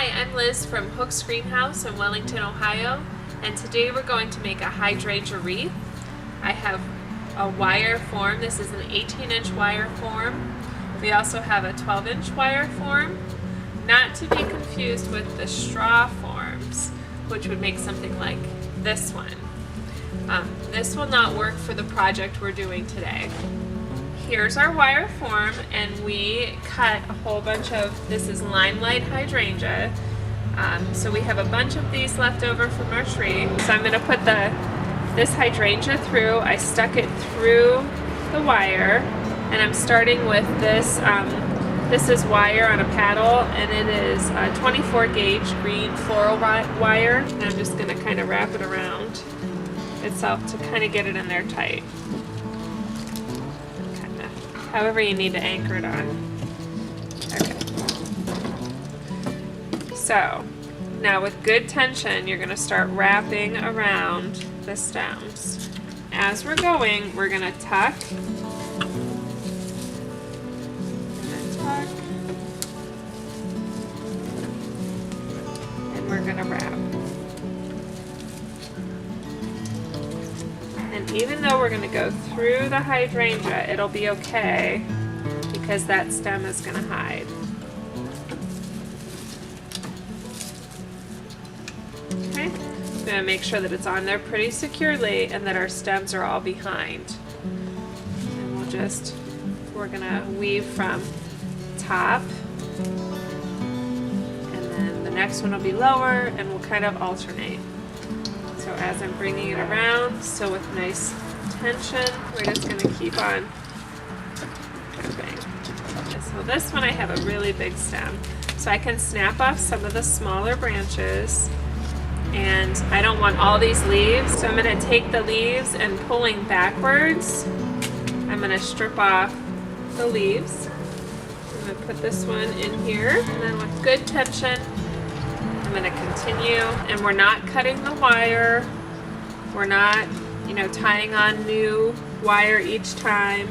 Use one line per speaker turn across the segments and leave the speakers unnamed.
Hi, I'm Liz from Hook's Greenhouse in Wellington, Ohio, and today we're going to make a Hydrangea Wreath. I have a wire form. This is an 18-inch wire form. We also have a 12-inch wire form, not to be confused with the straw forms, which would make something like this one. This will not work for the project we're doing today. Here's our wire form, and we cut a whole bunch of, this is limelight hydrangea. So we have a bunch of these left over from our tree. So I'm going to put this hydrangea through. I stuck it through the wire, and I'm starting with this. This is wire on a paddle, and it is a 24 gauge green floral wire. And I'm just going to kind of wrap it around itself to kind of get it in there tight. However you need to anchor it on. Okay. So now with good tension, you're going to start wrapping around the stems. As we're going, we're going to tuck, and then tuck, and we're going to wrap. And even though we're going to go through the hydrangea, it'll be okay because that stem is going to hide. Okay, I'm going to make sure that it's on there pretty securely and that our stems are all behind. And we're going to weave from top, and then the next one will be lower, and we'll kind of alternate. So as I'm bringing it around, so with nice tension, we're just going to keep on ripping. So this one I have a really big stem, so I can snap off some of the smaller branches, and I don't want all these leaves, so I'm going to take the leaves and pulling backwards, I'm going to strip off the leaves. I'm going to put this one in here, and then with good tension, I'm going to continue, and we're not cutting the wire. We're not, tying on new wire each time.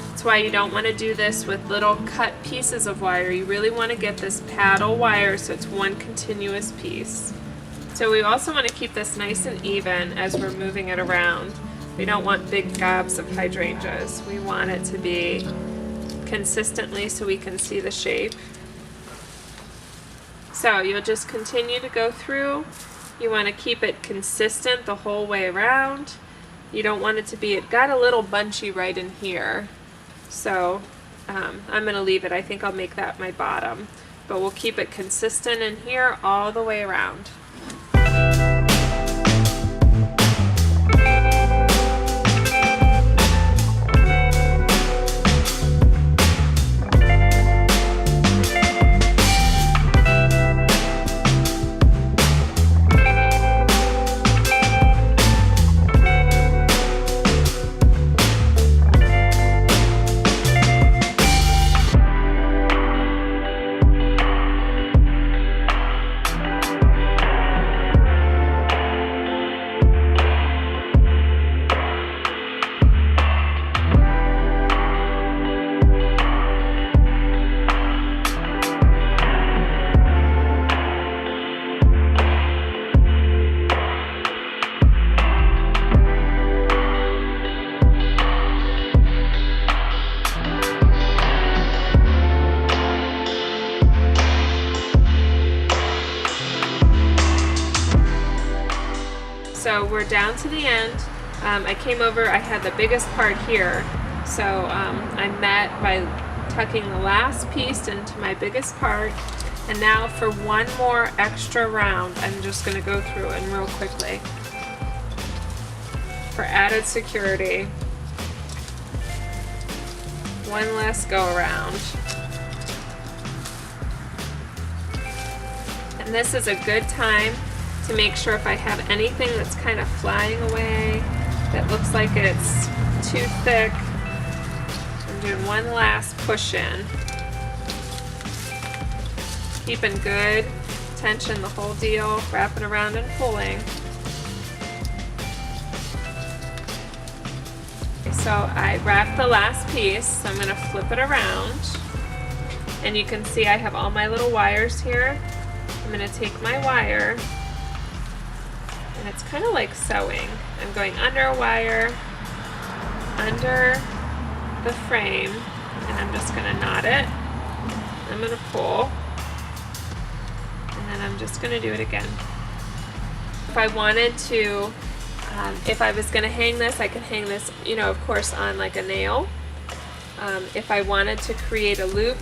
That's why you don't want to do this with little cut pieces of wire. You really want to get this paddle wire so it's one continuous piece. So we also want to keep this nice and even as we're moving it around. We don't want big gobs of hydrangeas. We want it to be consistently so we can see the shape. So you'll just continue to go through. You want to keep it consistent the whole way around. You don't want it to be, it got a little bunchy right in here. So I'm going to leave it. I think I'll make that my bottom. But we'll keep it consistent in here all the way around. So we're down to the end. I came over, I had the biggest part here. So I met by tucking the last piece into my biggest part. And now for one more extra round, I'm just going to go through it real quickly for added security. One last go around. And this is a good time to make sure if I have anything that's kind of flying away, that looks like it's too thick, I'm doing one last push in. Keeping good tension the whole deal, wrapping around and pulling. So I wrapped the last piece, so I'm going to flip it around. And you can see I have all my little wires here. I'm going to take my wire, and it's kind of like sewing. I'm going under a wire, under the frame, and I'm just going to knot it. I'm going to pull, and then I'm just going to do it again. If I wanted to, if I was going to hang this, I could hang this, you know, of course, on like a nail. If I wanted to create a loop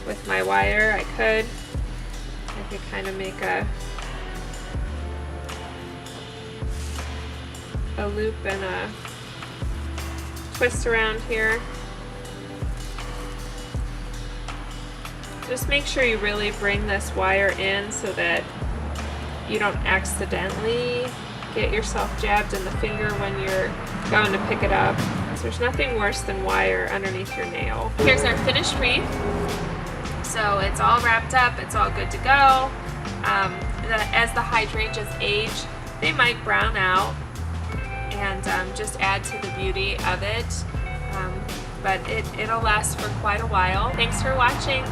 with my wire, I could kind of make a loop and a twist around here. Just make sure you really bring this wire in so that you don't accidentally get yourself jabbed in the finger when you're going to pick it up. So there's nothing worse than wire underneath your nail. Here's our finished wreath. So it's all wrapped up, it's all good to go. As the hydrangeas age, they might brown out and just add to the beauty of it. But it'll last for quite a while. Thanks for watching.